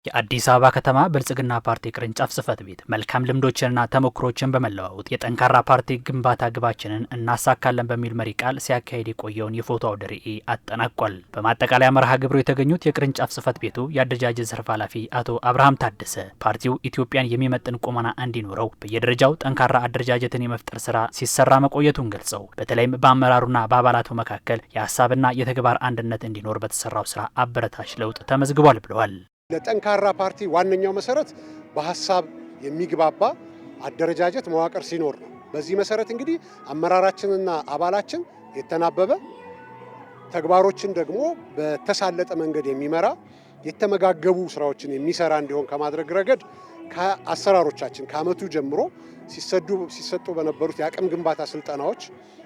የአዲስ አበባ ከተማ ብልጽግና ፓርቲ ቅርንጫፍ ጽሕፈት ቤት መልካም ልምዶችንና ተሞክሮችን በመለዋወጥ የጠንካራ ፓርቲ ግንባታ ግባችንን እናሳካለን በሚል መሪ ቃል ሲያካሄድ የቆየውን የፎቶ አውደ ርዕይ አጠናቋል። በማጠቃለያ መርሃ ግብሩ የተገኙት የቅርንጫፍ ጽሕፈት ቤቱ የአደረጃጀት ዘርፍ ኃላፊ አቶ አብርሃም ታደሰ ፓርቲው ኢትዮጵያን የሚመጥን ቁመና እንዲኖረው በየደረጃው ጠንካራ አደረጃጀትን የመፍጠር ስራ ሲሰራ መቆየቱን ገልጸው በተለይም በአመራሩና በአባላቱ መካከል የሀሳብና የተግባር አንድነት እንዲኖር በተሰራው ስራ አበረታች ለውጥ ተመዝግቧል ብለዋል። ለጠንካራ ፓርቲ ዋነኛው መሰረት በሐሳብ የሚግባባ አደረጃጀት መዋቅር ሲኖር ነው። በዚህ መሰረት እንግዲህ አመራራችንና አባላችን የተናበበ ተግባሮችን ደግሞ በተሳለጠ መንገድ የሚመራ የተመጋገቡ ስራዎችን የሚሰራ እንዲሆን ከማድረግ ረገድ ከአሰራሮቻችን ከዓመቱ ጀምሮ ሲሰጡ በነበሩት የአቅም ግንባታ ስልጠናዎች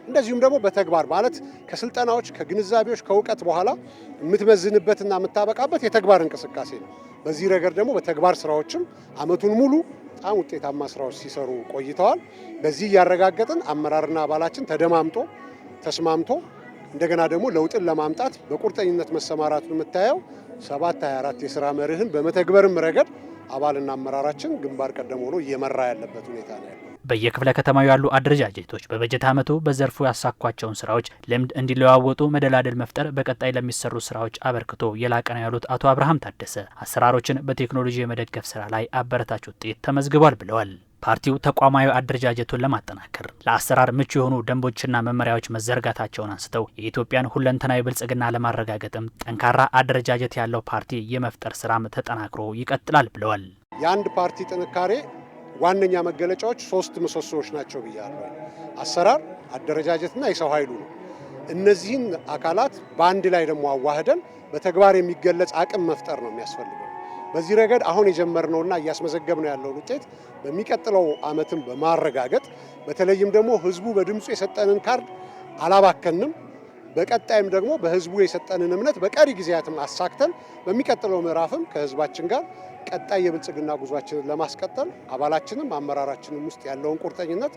እንደዚሁም ደግሞ በተግባር ማለት ከስልጠናዎች ከግንዛቤዎች ከእውቀት በኋላ የምትመዝንበትና የምታበቃበት የተግባር እንቅስቃሴ ነው። በዚህ ረገድ ደግሞ በተግባር ስራዎችም ዓመቱን ሙሉ በጣም ውጤታማ ስራዎች ሲሰሩ ቆይተዋል። በዚህ እያረጋገጥን አመራርና አባላችን ተደማምጦ ተስማምቶ እንደገና ደግሞ ለውጥን ለማምጣት በቁርጠኝነት መሰማራቱን የምታየው 724 የሥራ መርህን በመተግበርም ረገድ አባልና አመራራችን ግንባር ቀደም ሆኖ እየመራ ያለበት ሁኔታ ነው ያለው። በየክፍለ ከተማው ያሉ አደረጃጀቶች በበጀት ዓመቱ በዘርፉ ያሳኳቸውን ስራዎች ልምድ እንዲለዋወጡ መደላደል መፍጠር በቀጣይ ለሚሰሩ ስራዎች አበርክቶ የላቀ ነው ያሉት አቶ አብርሃም ታደሰ አሰራሮችን በቴክኖሎጂ የመደገፍ ስራ ላይ አበረታች ውጤት ተመዝግቧል ብለዋል። ፓርቲው ተቋማዊ አደረጃጀቱን ለማጠናከር ለአሰራር ምቹ የሆኑ ደንቦችና መመሪያዎች መዘርጋታቸውን አንስተው የኢትዮጵያን ሁለንተናዊ ብልጽግና ለማረጋገጥም ጠንካራ አደረጃጀት ያለው ፓርቲ የመፍጠር ስራም ተጠናክሮ ይቀጥላል ብለዋል። የአንድ ፓርቲ ጥንካሬ ዋነኛ መገለጫዎች 3 ምሰሶዎች ናቸው ብያለሁ። አሰራር፣ አደረጃጀትና የሰው ኃይሉ ነው። እነዚህን አካላት በአንድ ላይ ደግሞ አዋህደን በተግባር የሚገለጽ አቅም መፍጠር ነው የሚያስፈልገው። በዚህ ረገድ አሁን የጀመርነውና እያስመዘገብነው ያለው ውጤት በሚቀጥለው ዓመትም በማረጋገጥ በተለይም ደግሞ ህዝቡ በድምፁ የሰጠንን ካርድ አላባከንም። በቀጣይም ደግሞ በህዝቡ የሰጠንን እምነት በቀሪ ጊዜያትም አሳክተን በሚቀጥለው ምዕራፍም ከህዝባችን ጋር ቀጣይ የብልጽግና ጉዟችንን ለማስቀጠል አባላችንም አመራራችንም ውስጥ ያለውን ቁርጠኝነት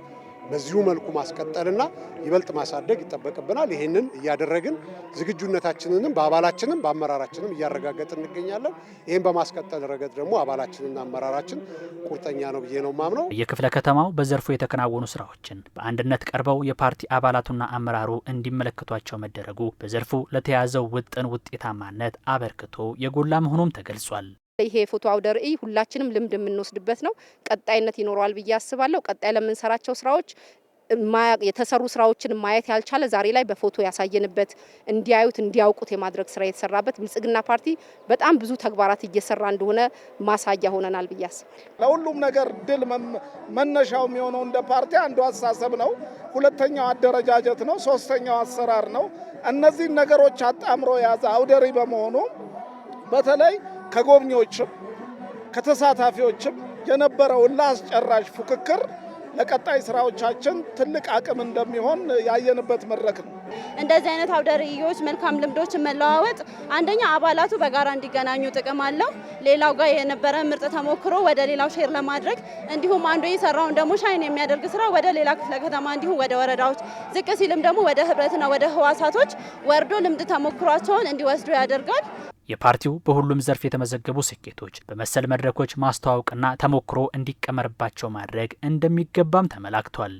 በዚሁ መልኩ ማስቀጠልና ይበልጥ ማሳደግ ይጠበቅብናል። ይህንን እያደረግን ዝግጁነታችንንም በአባላችንም በአመራራችንም እያረጋገጥን እንገኛለን። ይህን በማስቀጠል ረገድ ደግሞ አባላችንና አመራራችን ቁርጠኛ ነው ብዬ ነው የማምነው። የክፍለ ከተማው በዘርፉ የተከናወኑ ስራዎችን በአንድነት ቀርበው የፓርቲ አባላቱና አመራሩ እንዲመለከቷቸው መደረጉ በዘርፉ ለተያዘው ውጥን ውጤታማነት አበርክቶ የጎላ መሆኑም ተገልጿል። ይሄ ፎቶ አውደ ርዕይ ሁላችንም ልምድ የምንወስድበት ነው። ቀጣይነት ይኖረዋል ብዬ አስባለሁ። ቀጣይ ለምንሰራቸው ስራዎች የተሰሩ ስራዎችን ማየት ያልቻለ ዛሬ ላይ በፎቶ ያሳየንበት እንዲያዩት እንዲያውቁት የማድረግ ስራ የተሰራበት ብልጽግና ፓርቲ በጣም ብዙ ተግባራት እየሰራ እንደሆነ ማሳያ ሆነናል ብዬ አስባለሁ። ለሁሉም ነገር ድል መነሻው የሚሆነው እንደ ፓርቲ አንዱ አስተሳሰብ ነው፣ ሁለተኛው አደረጃጀት ነው፣ ሶስተኛው አሰራር ነው። እነዚህን ነገሮች አጣምሮ የያዘ አውደ ርዕይ በመሆኑ በተለይ ከጎብኚዎችም ከተሳታፊዎችም የነበረው ለአስጨራሽ ፉክክር ለቀጣይ ስራዎቻችን ትልቅ አቅም እንደሚሆን ያየንበት መድረክ ነው። እንደዚህ አይነት አውደ ርዕዮች መልካም ልምዶችን መለዋወጥ አንደኛ አባላቱ በጋራ እንዲገናኙ ጥቅም አለው። ሌላው ጋር የነበረ ምርጥ ተሞክሮ ወደ ሌላው ሼር ለማድረግ እንዲሁም አንዱ የሰራውን ደግሞ ሻይን የሚያደርግ ስራ ወደ ሌላ ክፍለ ከተማ እንዲሁም ወደ ወረዳዎች ዝቅ ሲልም ደግሞ ወደ ህብረትና ወደ ህዋሳቶች ወርዶ ልምድ ተሞክሯቸውን እንዲወስዱ ያደርጋል። የፓርቲው በሁሉም ዘርፍ የተመዘገቡ ስኬቶች በመሰል መድረኮች ማስተዋወቅና ተሞክሮ እንዲቀመርባቸው ማድረግ እንደሚገባም ተመላክቷል።